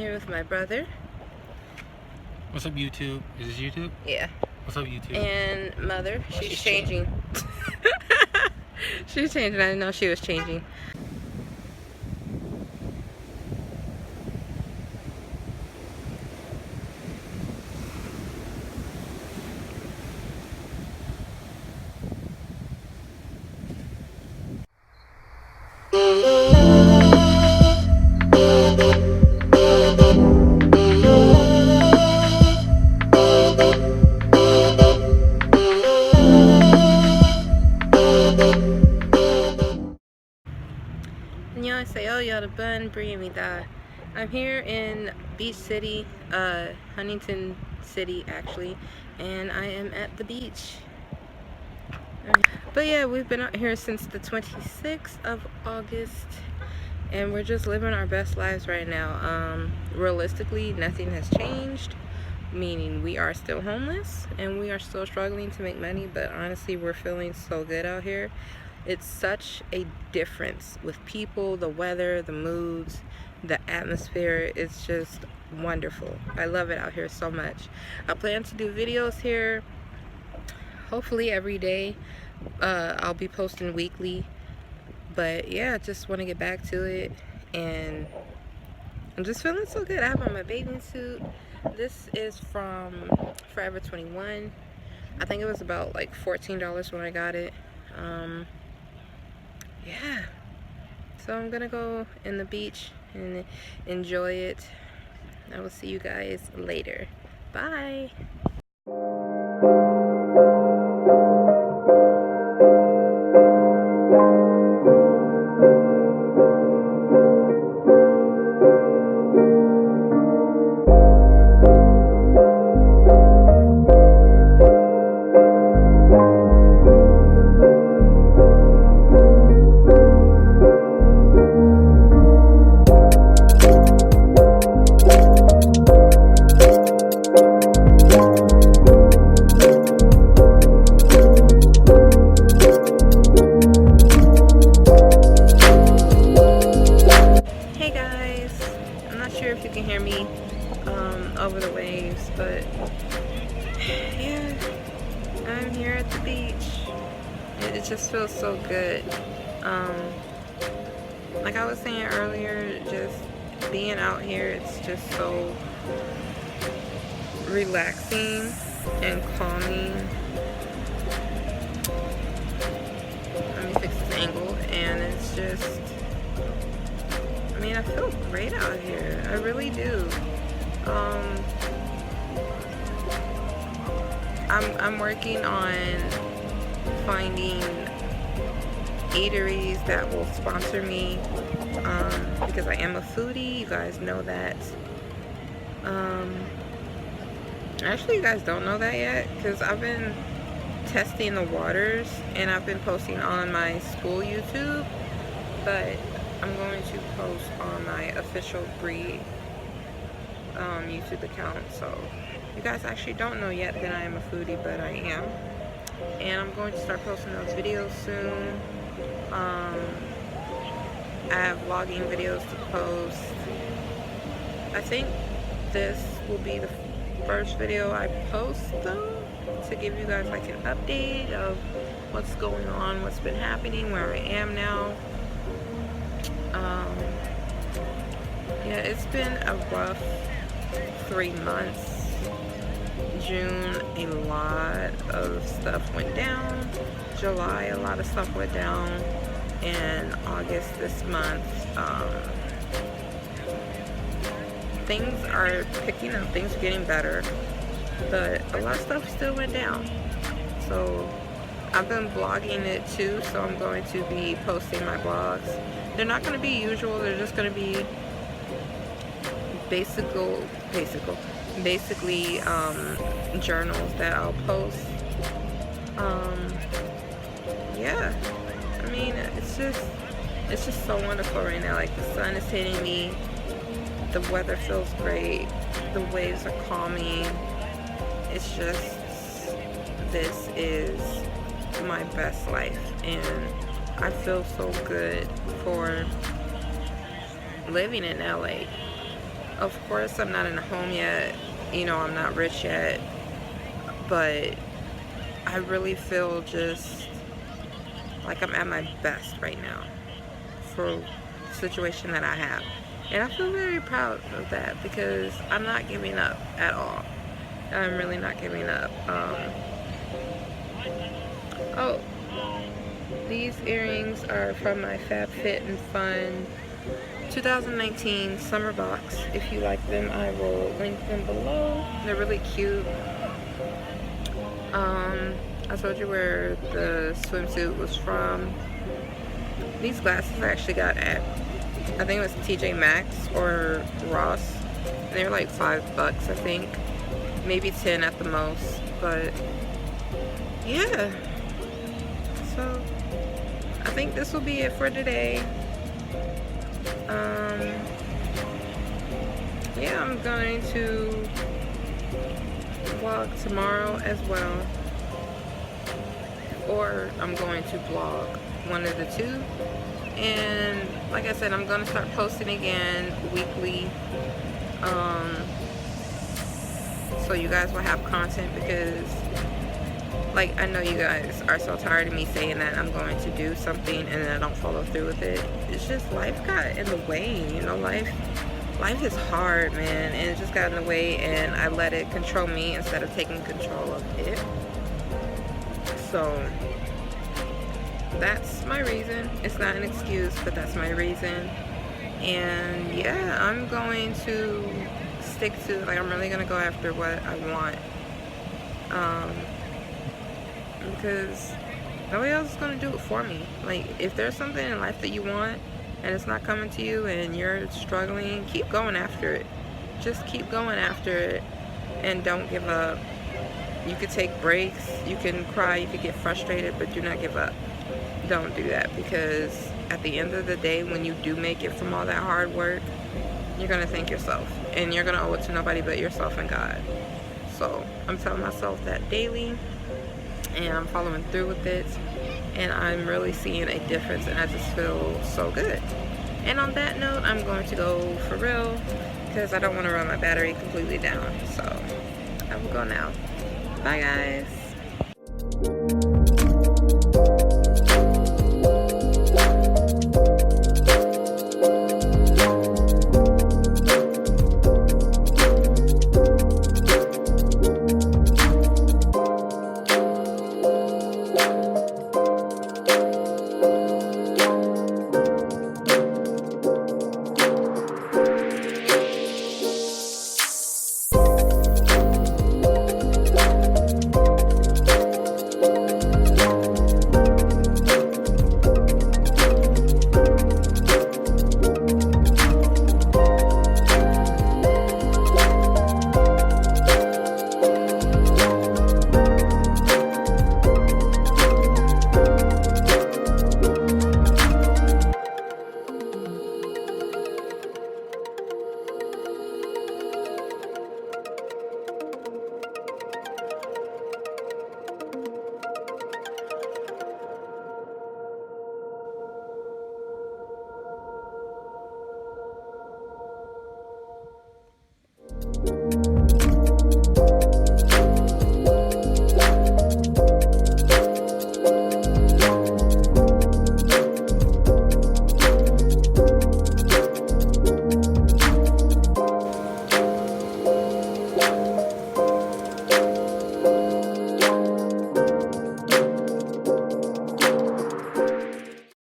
Here with my brother. What's up, YouTube? Is this YouTube? Yeah. What's up, YouTube? And mother. She's changing. She's changing. I didn't know she was changing. Annyeonghaseyo, 여러분, 브이입니다. I'm here in Beach City, Huntington City actually, and I am at the beach. But yeah, we've been out here since the 26th of August, and we're just living our best lives right now. Realistically, nothing has changed, meaning we are still homeless and we are still struggling to make money, but honestly, we're feeling so good out here. It's such a difference with people, the weather, the moods, the atmosphere. It's just wonderful. I love it out here so much. I plan to do videos here hopefully every day. I'll be posting weekly, but yeah, just want to get back to it, and I'm just feeling so good. I have on my bathing suit. This is from Forever 21. I think it was about like $14 when I got it. Yeah, so I'm gonna go in the beach and enjoy it. I will see you guys later. Bye. If you can hear me over the waves, but yeah, I'm here at the beach. It just feels so good. Like I was saying earlier, just being out here, it's just so relaxing and calming. Let me fix this angle, and it's just, I mean, I feel great out here. I really do. I'm working on finding eateries that will sponsor me, because I am a foodie. You guys know that. Actually, you guys don't know that yet, because I've been testing the waters and I've been posting on my school YouTube, but I'm going to post on my official Bree YouTube account. So you guys actually don't know yet that I am a foodie, but I am, and I'm going to start posting those videos soon. I have vlogging videos to post. I think this will be the first video I post though, to give you guys like an update of what's going on, what's been happening, where I am now. Yeah, it's been a rough 3 months. June, a lot of stuff went down. July, a lot of stuff went down. And August this month, things are picking up, things are getting better, but a lot of stuff still went down. So I've been vlogging it too, so I'm going to be posting my vlogs. They're not going to be usual, they're just going to be basically journals that I'll post. Yeah, I mean, it's just so wonderful right now. Like, the sun is hitting me, the weather feels great, the waves are calming. It's just, this is my best life, and I feel so good for living in LA. Of course, I'm not in a home yet. You know, I'm not rich yet. But I really feel just like I'm at my best right now for the situation that I have. And I feel very proud of that because I'm not giving up at all. I'm really not giving up. Oh, these earrings are from my Fab Fit and Fun 2019 summer box. If you like them, I will link them below. They're really cute. I told you where the swimsuit was from. These glasses I actually got at, I think it was TJ Maxx or Ross. They were like $5, I think. Maybe 10 at the most. But yeah. So I think this will be it for today. Yeah, I'm going to vlog tomorrow as well, or I'm going to vlog, one of the two. And like I said, I'm going to start posting again weekly, so you guys will have content, because like I know you guys are so tired of me saying that I'm going to do something and then I don't follow through with it. It's just life got in the way, you know. Life is hard, man, and it just got in the way, and I let it control me instead of taking control of it. So that's my reason. It's not an excuse, but that's my reason. And yeah, I'm going to stick to, like, I'm really going to go after what I want. Because nobody else is going to do it for me. Like, if there's something in life that you want and it's not coming to you and you're struggling, keep going after it. Just keep going after it and don't give up. You could take breaks, you can cry, you could get frustrated, but do not give up. Don't do that, because at the end of the day, when you do make it from all that hard work, you're going to thank yourself, and you're going to owe it to nobody but yourself and God. So I'm telling myself that daily, and I'm following through with it, and I'm really seeing a difference, and I just feel so good. And on that note, I'm going to go for real, because I don't want to run my battery completely down. So I will go now. Bye, guys.